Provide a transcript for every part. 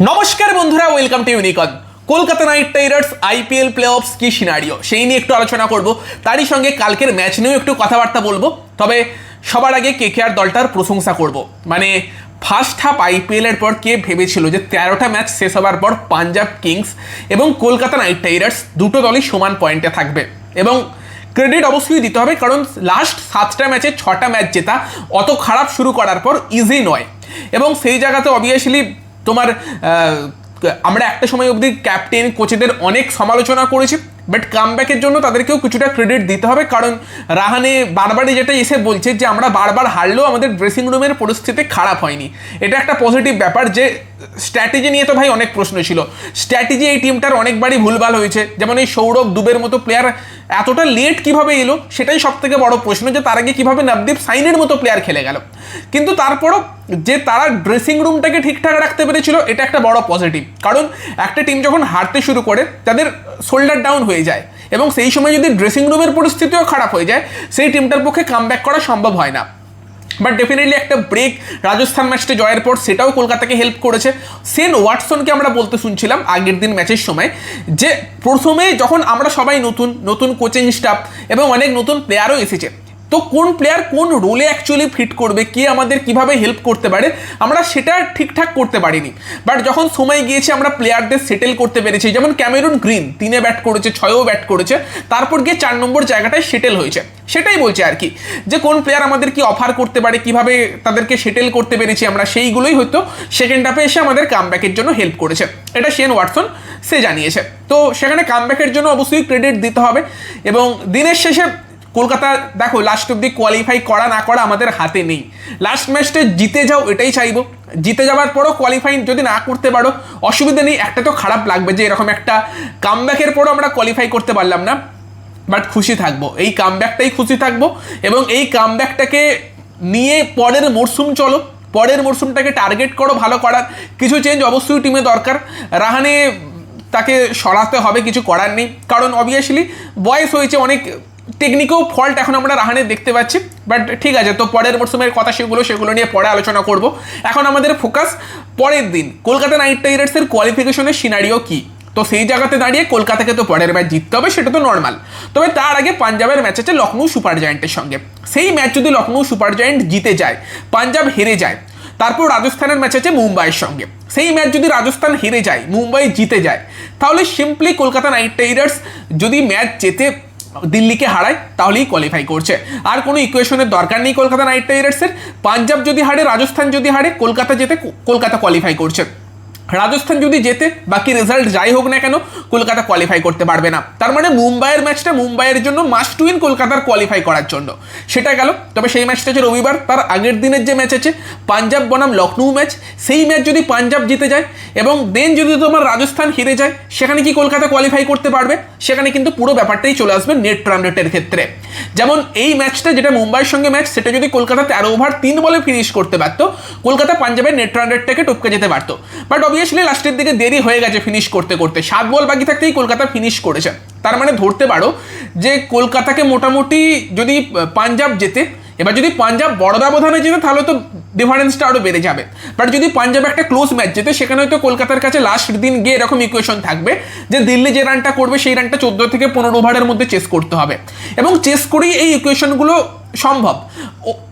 নমস্কার বন্ধুরা, welcome to ইউনিকন। Kolkata Knight Riders IPL playoffs কি সিনারিও সেই নিয়ে একটু আলোচনা করব, তারই সঙ্গে কালকের ম্যাচ নিয়েও একটু কথাবার্তা বলবো। তবে সবার আগে কেকেআর দলটার প্রশংসা করব। মানে ফার্স্ট হাফ আইপিএলের পর কে ভেবেছিল যে 13টা ম্যাচ শেষ হবার পর পাঞ্জাব কিংস এবং কলকাতা নাইট রাইডার্স দুটো দলই সমান পয়েন্টে থাকবে। এবং ক্রেডিট অবশ্যই দিতে হবে, কারণ লাস্ট 7টা ম্যাচে 6টা ম্যাচ জেতা অত খারাপ শুরু করার পর ইজি নয়। এবং সেই জায়গাতে অবভিয়াসলি তোমার আমরা একটা সময় অবধি ক্যাপ্টেন কোচেদের অনেক সমালোচনা করেছি, বাট কামব্যাকের জন্য তাদেরকেও কিছুটা ক্রেডিট দিতে হবে। কারণ রাহানে বারবারই যেটা এসে বলছে যে আমরা বারবার হারলেও আমাদের ড্রেসিং রুমের পরিস্থিতি খারাপ হয়নি। এটা একটা পজিটিভ ব্যাপার। যে স্ট্র্যাটেজি নিয়ে তো ভাই অনেক প্রশ্ন ছিল, স্ট্র্যাটেজি এই টিমটার অনেকবারই ভুলভাল হয়েছে। যেমন এই সৌরভ দুবের মতো প্লেয়ার এতটা লেট কিভাবে এলো, সেটাই সব থেকে বড় প্রশ্ন, যে তার আগে কিভাবে নবদীপ সাইনের মতো প্লেয়ার খেলে গেল। কিন্তু তারপরও যে তারা ড্রেসিং রুমটাকে ঠিকঠাক রাখতে পেরেছিল, এটা একটা বড় পজিটিভ। কারণ একটা টিম যখন হারতে শুরু করে তাদের শোল্ডার ডাউন হয়ে যায়, এবং সেই সময় যদি ড্রেসিং রুমের পরিস্থিতিও খারাপ হয়ে যায়, সেই টিমটার পক্ষে কামব্যাক করা সম্ভব হয় না। বাট ডেফিনেটলি একটা ব্রেক রাজস্থান ম্যাচটা জয়ের পর সেটাও কলকাতাকে হেল্প করেছে। সেন ওয়াটসনকে আমরা বলতে শুনছিলাম আগের দিন ম্যাচের সময় যে প্রথমে যখন আমরা সবাই নতুন নতুন কোচিং স্টাফ এবং অনেক নতুন প্লেয়ারও এসেছে, তো কোন প্লেয়ার কোন রোলে অ্যাকচুয়ালি ফিট করবে, কে আমাদের কিভাবে হেল্প করতে পারে, আমরা সেটা ঠিকঠাক করতে পারিনি। বাট যখন সময় গিয়েছে আমরা প্লেয়ারদের সেটেল করতে পেরেছি। যেমন ক্যামেরুন গ্রিন 3-এ ব্যাট করেছে, 6-এও ব্যাট করেছে, তারপর গিয়ে 4 নম্বর জায়গাটায় সেটেল হয়েছে। সেটাই বলছে আর কি, যে কোন প্লেয়ার আমাদের কি অফার করতে পারে, কিভাবে তাদেরকে সেটেল করতে পেরেছি আমরা, সেইগুলোই হয়তো সেকেন্ড হাফে এসে আমাদের কামব্যাকের জন্য হেল্প করেছে। এটা শেন ওয়াটসন সে জানিয়েছে। তো সেখানে কামব্যাকের জন্য অবশ্যই ক্রেডিট দিতে হবে। এবং দিনের শেষে কলকাতা দেখো লাস্ট অব্দি কোয়ালিফাই করা না করা আমাদের হাতে নেই। লাস্ট ম্যাচটা জিতে যাও, এটাই চাইবো। জিতে যাওয়ার পরও কোয়ালিফাই যদি না করতে পারো অসুবিধা নেই, একটা তো খারাপ লাগবে যে এরকম একটা কামব্যাকের পরও আমরা কোয়ালিফাই করতে পারলাম না। বাট খুশি থাকবো, এই কামব্যাকটাই খুশি থাকবো। এবং এই কামব্যাকটাকে নিয়ে পরের মরশুম চলো, পরের মরশুমটাকে টার্গেট করো ভালো করার। কিছু চেঞ্জ অবশ্যই টিমে দরকার। রাহানে তাকে সরাতে হবে, কিছু করার নেই। কারণ অবভিয়াসলি বয়স হয়েছে, অনেক টেকনিকও ফল্ট এখন আমরা রাহানে দেখতে পাচ্ছি। বাট ঠিক আছে, তো পরের মরশুমের কথা সেগুলো নিয়ে পরে আলোচনা করব। এখন আমাদের ফোকাস পরের দিন কলকাতা নাইট রাইডার্সের কোয়ালিফিকেশনের সিনারিও কি। তো সেই জায়গাতে দাঁড়িয়ে কলকাতাকে তো পরের ম্যাচ জিততে হবে, সেটা তো নর্মাল। তবে তার আগে পাঞ্জাবের ম্যাচ আছে লখনৌ সুপার জায়ান্টের সঙ্গে। সেই ম্যাচ যদি লখনৌ সুপার জায়ান্ট জিতে যায়, পাঞ্জাব হেরে যায়, তারপর রাজস্থানের ম্যাচ আছে মুম্বাইয়ের সঙ্গে। সেই ম্যাচ যদি রাজস্থান হেরে যায়, মুম্বাই জিতে যায়, তাহলে সিম্পলি কলকাতা নাইট রাইডার্স যদি ম্যাচ জেতে দিল্লিকে হারায় তাহলেই কোয়ালিফাই করছে। আর কোনো ইকুয়েশনের দরকার নেই কলকাতা নাইট রাইডার্সের। পাঞ্জাব যদি হারে, রাজস্থান যদি হারে, কলকাতা জেতে কলকাতা কোয়ালিফাই করছে। রাজস্থান যদি জেতে, বাকি রেজাল্ট যাই হোক না কেন, কলকাতা কোয়ালিফাই করতে পারবে না। তার মানে মুম্বাইয়ের ম্যাচটা মুম্বাইয়ের জন্য মাস্ট উইন কলকাতার কোয়ালিফাই করার জন্য, সেটা গেল। তবে সেই ম্যাচটা হচ্ছে রবিবার। তার আগের দিনের যে ম্যাচ আছে পাঞ্জাব বনাম লখনৌ ম্যাচ, সেই ম্যাচ যদি পাঞ্জাব জিতে যায় এবং দেন যদি তোমার রাজস্থান হেরে যায়, সেখানে কি কলকাতা কোয়ালিফাই করতে পারবে? সেখানে কিন্তু পুরো ব্যাপারটাই চলে আসবে নেট রান রেটের ক্ষেত্রে। যেমন এই ম্যাচটা যেটা মুম্বাইয়ের সঙ্গে ম্যাচ, সেটা যদি কলকাতা 13 ওভার 3 বলে ফিনিশ করতে পারত, কলকাতা পাঞ্জাবের নেট রান রেটটাকে টপকে যেতে পারত। বাট অবভিয়াসলি লাস্টের দিকে দেরি হয়ে গেছে ফিনিশ করতে করতে, 7 বল বাকি থাকতেই কলকাতা ফিনিশ করেছে। তার মানে ধরতে পারো যে কলকাতাকে মোটামুটি যদি পাঞ্জাব জেতে, এবার যদি পাঞ্জাব বড় ব্যবধানে জেতে তাহলে তো ডিফারেন্সটা আরও বেড়ে যাবে। বাট যদি পাঞ্জাব একটা ক্লোজ ম্যাচ জেতে, সেখানে হয়তো কলকাতার কাছে লাস্ট দিন গিয়ে এরকম ইকুয়েশন থাকবে যে দিল্লি যে রানটা করবে সেই রানটা 14 থেকে 15 ওভারের মধ্যে চেস করতে হবে। এবং চেস করেই এই ইকুয়েশনগুলো সম্ভব।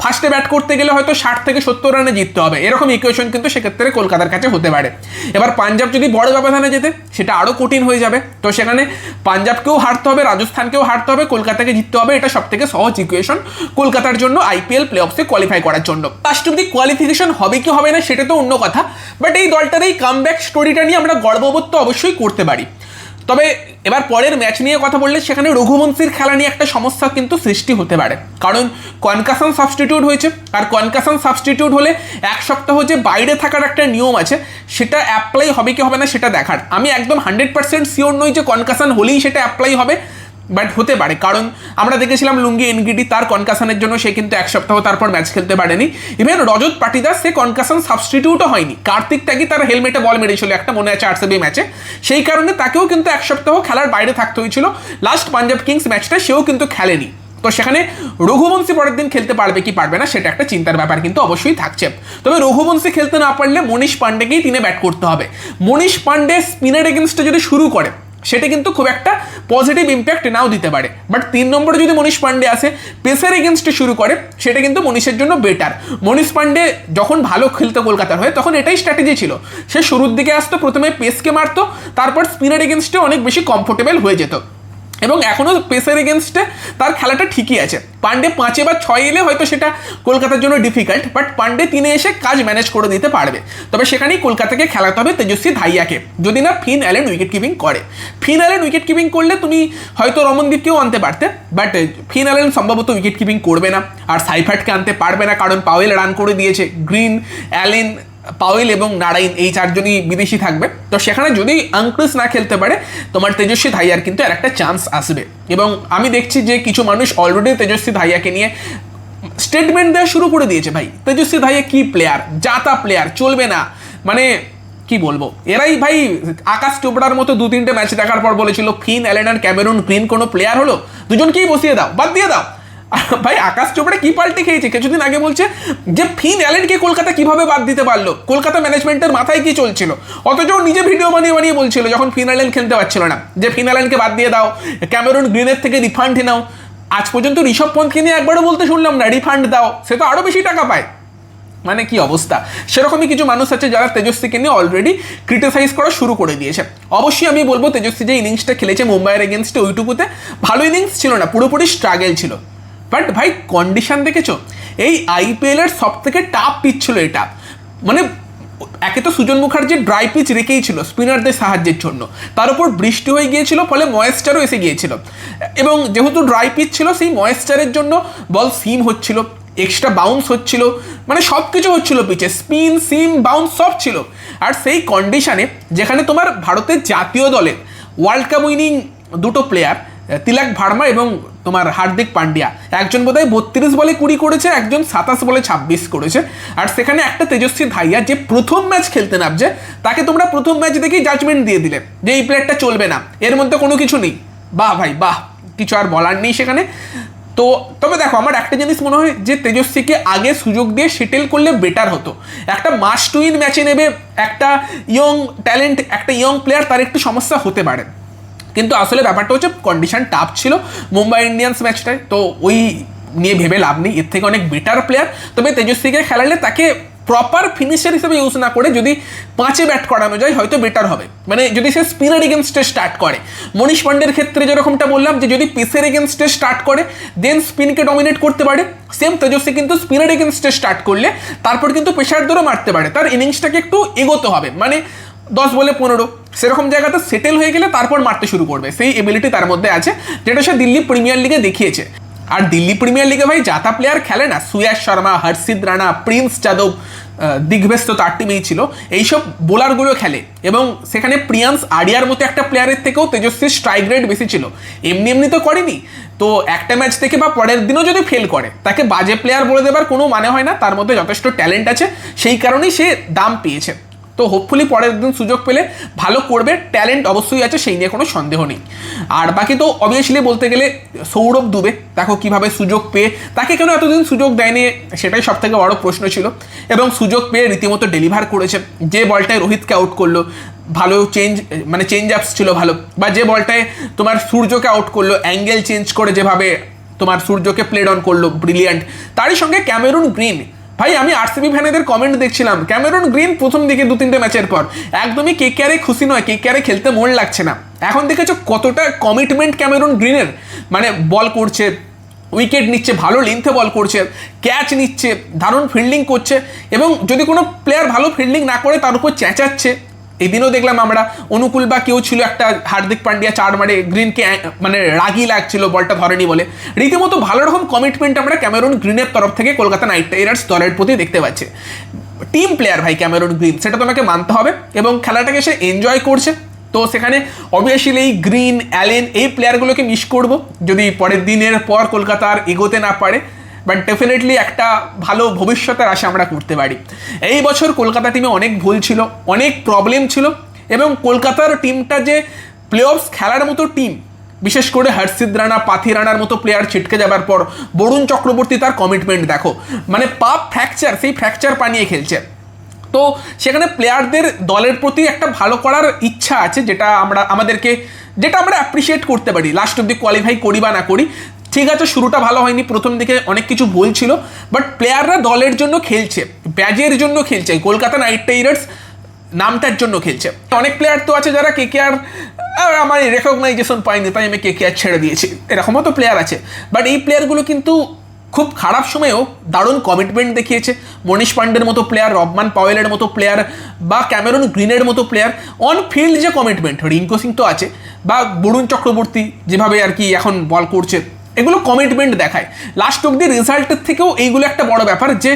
ফার্স্টে ব্যাট করতে গেলে হয়তো 60 থেকে 70 রানে জিততে হবে, এরকম ইকুয়েশন কিন্তু সেক্ষেত্রে কলকাতার কাছে হতে পারে। এবার পাঞ্জাব যদি বড় ব্যবধানে যেতে, সেটা আরও কঠিন হয়ে যাবে। তো সেখানে পাঞ্জাবকেও হারতে হবে, রাজস্থানকেও হারতে হবে, কলকাতাকে জিততে হবে। এটা সব থেকে সহজ ইকুয়েশন কলকাতার জন্য আইপিএল প্লে অফসে কোয়ালিফাই করার জন্য। লাস্ট অব্দি কোয়ালিফিকেশন হবে কি হবে না সেটা তো অন্য কথা, বাট এই দলটার এই কামব্যাক স্টোরিটা নিয়ে আমরা গর্ববোধ তো অবশ্যই করতে পারি। তবে এবার পরের ম্যাচ নিয়ে কথা বললে সেখানে রঘুবংশীর খেলা নিয়ে একটা সমস্যা কিন্তু সৃষ্টি হতে পারে। কারণ কনকাশন সাবস্টিটিউট হয়েছে, আর কনকাশন সাবস্টিটিউট হলে 1 সপ্তাহ যে বাইরে থাকার একটা নিয়ম আছে, সেটা অ্যাপ্লাই হবে কি হবে না সেটা দেখার। আমি একদম 100% শিওর নই যে কনকাশন হলেই সেটা অ্যাপ্লাই হবে, বাট হতে পারে। কারণ আমরা দেখেছিলাম লুঙ্গি এনগিডি, তার কনকাশনের জন্য সে কিন্তু 1 সপ্তাহ তারপর ম্যাচ খেলতে পারেনি। ইভেন রজত পাটিদার সে কনকাশন সাবস্টিটিউটও হয়নি। কার্তিক ত্যাগী তার হেলমেটে বল মেরেছিল একটা, মনে আছে আরসিবি ম্যাচে, সেই কারণে তাকেও কিন্তু 1 সপ্তাহ খেলার বাইরে থাকতে হয়েছিল। লাস্ট পাঞ্জাব কিংস ম্যাচটা সেও কিন্তু খেলেনি। তো সেখানে রঘুবংশী পরের দিন খেলতে পারবে কি পারবে না সেটা একটা চিন্তার ব্যাপার কিন্তু অবশ্যই থাকছে। তবে রঘুবংশী খেলতে না পারলে মনীষ পান্ডেকেই তিনি ব্যাট করতে হবে। মনীষ পান্ডে স্পিনের এগেনস্টে যদি শুরু করে সেটা কিন্তু খুব একটা পজিটিভ ইম্প্যাক্ট নাও দিতে পারে, বাট 3 নম্বরে যদি মনীষ পান্ডে আসে পেসের এগেনস্টে শুরু করে সেটা কিন্তু মনীষের জন্য বেটার। মনীষ পান্ডে যখন ভালো খেলতো কলকাতার হয়ে তখন এটাই স্ট্র্যাটেজি ছিল, সে শুরুর দিকে আসতো, প্রথমে পেসকে মারতো, তারপর স্পিনের এগেনস্টে অনেক বেশি কমফোর্টেবল হয়ে যেত এবং এখনও পেসের এগেনস্টে তার খেলাটা ঠিকই আছে। পান্ডে 5 বা 6 এলে হয়তো সেটা কলকাতার জন্য ডিফিকাল্ট, বাট পান্ডে 3 এসে কাজ ম্যানেজ করে দিতে পারবে। তবে সেখানেই কলকাতাকে খেলাতে হবে তেজস্বী ধাইয়াকে, যদি না ফিন অ্যালেন উইকেট কিপিং করে। ফিন অ্যালেন উইকেট কিপিং করলে তুমি হয়তো রমনদীপকেও আনতে পারতে, বাট ফিন অ্যালেন সম্ভবত উইকেট কিপিং করবে না, আর সাইফার্টকে আনতে পারবে না কারণ পাওয়েল রান করে দিয়েছে। গ্রিন, অ্যালেন, পাওয়েল এবং নারাইন এই 4 জনই বিদেশি থাকবে। তো সেখানে যদি আঙ্ক্রিস না খেলতে পারে তোমার তেজস্বী ধাইয়ার কিন্তু আর একটা চান্স আসবে। এবং আমি দেখছি যে কিছু মানুষ অলরেডি তেজস্বী ধাইয়াকে নিয়ে স্টেটমেন্ট দেওয়া শুরু করে দিয়েছে। ভাই তেজস্বী ধাইয়া কি প্লেয়ার, জাতা প্লেয়ার, চলবে না, মানে কি বলবো, এরাই ভাই আকাশ চোপড়ার মতো 2-3টে ম্যাচ দেখার পর বলেছিল ফিন অ্যালেন আর ক্যামেরুন গ্রিন কোনো প্লেয়ার হলো, দুজনকেই বসিয়ে দাও, বাদ দিয়ে দাও। ভাই আকাশ চোপড়া কি পাল্টে খেয়েছে, কিছুদিন আগে বলছে যে ফিন অ্যালেনকে কলকাতা কিভাবে বাদ দিতে পারলো, কলকাতা ম্যানেজমেন্টের মাথায় কি চলছিল, অথচ নিজে ভিডিও বানিয়ে বানিয়ে বলছিল যখন ফিন অ্যালেন খেলতে পারছিল না যে ফিন অ্যালেনকে বাদ দিয়ে দাও, ক্যামেরুন গ্রিনের থেকে রিফান্ড নাও। আজ পর্যন্ত ঋষভ পন্থকে নিয়ে একবারও বলতে শুনলাম না রিফান্ড দাও, সে তো আরও বেশি টাকা পায়। মানে কি অবস্থা। সেরকমই কিছু মানুষ আছে যারা তেজস্বীকে নিয়ে অলরেডি ক্রিটিসাইজ করা শুরু করে দিয়েছে। অবশ্যই আমি বলবো তেজস্বী যে ইনিংসটা খেলেছে মুম্বাইয়ের এগেনস্টে ওইটুকুতে ভালো ইনিংস ছিল না, পুরোপুরি স্ট্রাগল ছিল। বাট ভাই কন্ডিশন দেখেছো, এই আইপিএলের সব থেকে টাফ পিচ ছিল এটা। মানে একে তো সুজন মুখার্জি ড্রাই পিচ রেখেই ছিল স্পিনারদের সাহায্যের জন্য, তার উপর বৃষ্টি হয়ে গিয়েছিল ফলে ময়েশ্চারও এসে গিয়েছিল, এবং যেহেতু ড্রাই পিচ ছিল সেই ময়েশ্চারের জন্য বল সিম হচ্ছিল, এক্সট্রা বাউন্স হচ্ছিল, মানে সব কিছু হচ্ছিল পিচে, স্পিন সিম বাউন্স সব ছিল। আর সেই কন্ডিশনে যেখানে তোমার ভারতের জাতীয় দলের ওয়ার্ল্ড কাপ উইনিং 2টো প্লেয়ার তিলক ভার্মা এবং তোমার হার্দিক পান্ডিয়া, একজন বোধহয় 32 বলে 20 করেছে, একজন 27 বলে 26 করেছে, আর সেখানে একটা তেজস্বী ধাইয়া যে প্রথম ম্যাচ খেলতে নামছে তাকে তোমরা প্রথম ম্যাচ দেখেই জাজমেন্ট দিয়ে দিলে যে এই প্লেয়ারটা চলবে না, এর মধ্যে কোনো কিছু নেই। বাহ ভাই বাহ, কিছু আর বলার নেই সেখানে। তো তবে দেখো আমার একটা জিনিস মনে হয় যে তেজস্বীকে আগে সুযোগ দিয়ে সেটেল করলে বেটার হতো। একটা মাস্ট উইন ম্যাচে নেবে একটা ইয়ং ট্যালেন্ট, একটা ইয়ং প্লেয়ার, তার একটু সমস্যা হতে পারে, কিন্তু আসলে ব্যাপারটা হচ্ছে কন্ডিশন টাফ ছিল মুম্বাই ইন্ডিয়ান্স ম্যাচটায়, তো ওই নিয়ে ভেবে লাভ নেই, এর থেকে অনেক বেটার প্লেয়ার। তবে তেজস্বীকে খেলালে তাকে প্রপার ফিনিশার হিসেবে ইউজ না করে যদি 5-এ ব্যাট করানো যায় হয়তো বেটার হবে, মানে যদি সে স্পিনার এগেনস্টে স্টার্ট করে। মনীষ পান্ডের ক্ষেত্রে যেরকমটা বললাম যে যদি পেসের এগেনস্টে স্টার্ট করে দেন স্পিনকে ডমিনেট করতে পারে, সেম তেজস্বী কিন্তু স্পিনার এগেনস্টে স্টার্ট করলে তারপর কিন্তু পেসার দৌড়ও মারতে পারে, তার ইনিংসটাকে একটু এগোতে হবে, মানে 10 বলে 15 সেরকম জায়গাতে সেটেল হয়ে গেলে তারপর মারতে শুরু করবে, সেই এবিলিটি তার মধ্যে আছে যেটা সে দিল্লি প্রিমিয়ার লিগে দেখিয়েছে। আর দিল্লি প্রিমিয়ার লিগে ভাই জাতা প্লেয়ার খেলে না, সুয়াস শর্মা, হর্ষিত রানা, প্রিন্স যাদব, দিগ্বেশ তো তার টিমেই ছিল, এইসব বোলারগুলো খেলে, এবং সেখানে প্রিয়ান্স আডিয়ার মতো একটা প্লেয়ারের থেকেও তেজস্বীর স্ট্রাইক রেট বেশি ছিল, এমনি এমনি তো করেনি। তো একটা ম্যাচ থেকে বা পরের দিনও যদি ফেল করে তাকে বাজে প্লেয়ার বলে দেবার কোনো মানে হয় না, তার মধ্যে যথেষ্ট ট্যালেন্ট আছে, সেই কারণেই সে দাম পেয়েছে। তো হোপফুলি পরের দিন সুযোগ পেলে ভালো করবে, ট্যালেন্ট অবশ্যই আছে, সেই নিয়ে কোনো সন্দেহ নেই। আর বাকি তো অবভিয়াসলি বলতে গেলে সৌরভ দুবে, দেখো কিভাবে সুযোগ পেয়ে, তাকে কেন এতদিন সুযোগ দেয়নি সেটাই সব থেকে বড় প্রশ্ন ছিল, এবং সুযোগ পেয়ে রীতিমতো ডেলিভার করেছে। যে বলটায় রোহিতকে আউট করলো ভালো চেঞ্জ আপস ছিল ভালো, বা যে বলটায় তোমার সূর্যকে আউট করলো অ্যাঙ্গেল চেঞ্জ করে যেভাবে তোমার সূর্যকে প্লেড অন করলো, ব্রিলিয়ান্ট। তারই সঙ্গে ক্যামেরুন গ্রিন, ভাই আমি আরসিবি ফ্যানেদের কমেন্ট দেখছিলাম, ক্যামেরুন গ্রিন প্রথম দিকে 2-3টে ম্যাচের পর একদমই কেকেআরে খুশি নয়, কেকেআরে খেলতে মন লাগছে না। এখন দেখেছো কতটা কমিটমেন্ট ক্যামেরুন গ্রিনের, মানে বল করছে, উইকেট নিচ্ছে, ভালো লেন্থে বল করছে, ক্যাচ নিচ্ছে, দারুণ ফিল্ডিং করছে, এবং যদি কোনো প্লেয়ার ভালো ফিল্ডিং না করে তার উপর চেঁচাচ্ছে। এদিনও দেখলাম আমরা অনুকূল বা কেউ ছিল একটা হার্দিক পান্ডিয়া 4 মারে গ্রিনকে মানে রাগি লাগছিল বলটা ধরেনি বলে, রীতিমতো ভালো রকম কমিটমেন্ট আমরা ক্যামেরুন গ্রিনের তরফ থেকে কলকাতা নাইট রাইডার্স দলের প্রতি দেখতে পাচ্ছি। টিম প্লেয়ার ভাই ক্যামেরুন গ্রিন, সেটা তোমাকে মানতে হবে, এবং খেলাটাকে সে এনজয় করছে। তো সেখানে অবভিয়াসলি এই গ্রিন, অ্যালেন এই প্লেয়ারগুলোকে মিস করবো যদি পরের দিনের পর কলকাতার এগোতে না পারে, বাট ডেফিনেটলি একটা ভালো ভবিষ্যতের আশা আমরা করতে পারি। এই বছর কলকাতা টিমে অনেক ভুল ছিল, অনেক প্রবলেম ছিল, এবং কলকাতার টিমটা যে প্লে অফস খেলার মতো টিম বিশেষ করে হর্ষিত রানা, পাথি রানার মতো প্লেয়ার ছিটকে যাবার পর বরুণ চক্রবর্তী তার কমিটমেন্ট দেখো, মানে পা ফ্র্যাকচার, সেই ফ্র্যাকচার পানিয়ে খেলছে। তো সেখানে প্লেয়ারদের দলের প্রতি একটা ভালো করার ইচ্ছা আছে, যেটা আমরা অ্যাপ্রিসিয়েট করতে পারি। লাস্ট অব্দি কোয়ালিফাই করি বা না করি, ঠিক আছে শুরুটা ভালো হয়নি, প্রথম দিকে অনেক কিছু ভুল ছিল, বাট প্লেয়াররা দলের জন্য খেলছে, ব্যাজের জন্য খেলছে, কলকাতা নাইট রাইডার্স নামটার জন্য খেলছে। অনেক প্লেয়ার তো আছে যারা কেকেআর আমার রেকগনাইজেশন পায়নি তাই আমি কেকেআর ছেড়ে দিয়েছি, এরকমও তো প্লেয়ার আছে। বাট এই প্লেয়ারগুলো কিন্তু খুব খারাপ সময়েও দারুণ কমিটমেন্ট দেখিয়েছে। মনীষ পান্ডের মতো প্লেয়ার, রবমান পাওয়েলের মতো প্লেয়ার বা ক্যামেরন গ্রিনের মতো প্লেয়ার, অন ফিল্ড যে কমিটমেন্ট, রিঙ্কু সিং তো আছে, বা বরুণ চক্রবর্তী যেভাবে আর কি এখন বল করছে, এগুলো কমিটমেন্ট দেখায়। লাস্ট অব্দি রেজাল্টের থেকেও এইগুলো একটা বড় ব্যাপার, যে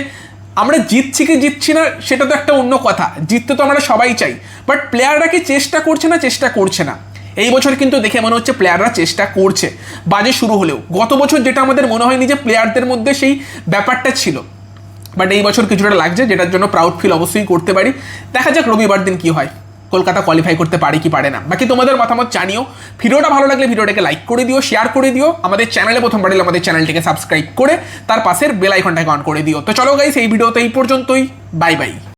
আমরা জিতছি কি জিতছি না সেটা তো একটা অন্য কথা, জিততে তো আমরা সবাই চাই, বাট প্লেয়াররা কি চেষ্টা করছে না। এই বছর কিন্তু দেখে মনে হচ্ছে প্লেয়াররা চেষ্টা করছে, বাজে শুরু হলেও। গত বছর যেটা আমাদের মনে হয়নি যে প্লেয়ারদের মধ্যে সেই ব্যাপারটা ছিল, বাট এই বছর কিছুটা লাগছে, যেটার জন্য প্রাউড ফিল অবশ্যই করতে পারি। দেখা যাক রবিবার দিন কি হয়, কলকাতা কোয়ালিফাই করতে পারে কি পারে না। বাকি তোমাদের মতামত জানিও। ভিডিওটা ভালো লাগলে ভিডিওটাকে লাইক করে দিও, শেয়ার করে দিও। আমাদের চ্যানেলে প্রথমবার এলে আমাদের চ্যানেলটিকে সাবস্ক্রাইব করে তার পাশের বেল আইকনটাকে অন করে দিও। তো চলো গাইস, এই ভিডিওতে এই পর্যন্তই, বাই বাই।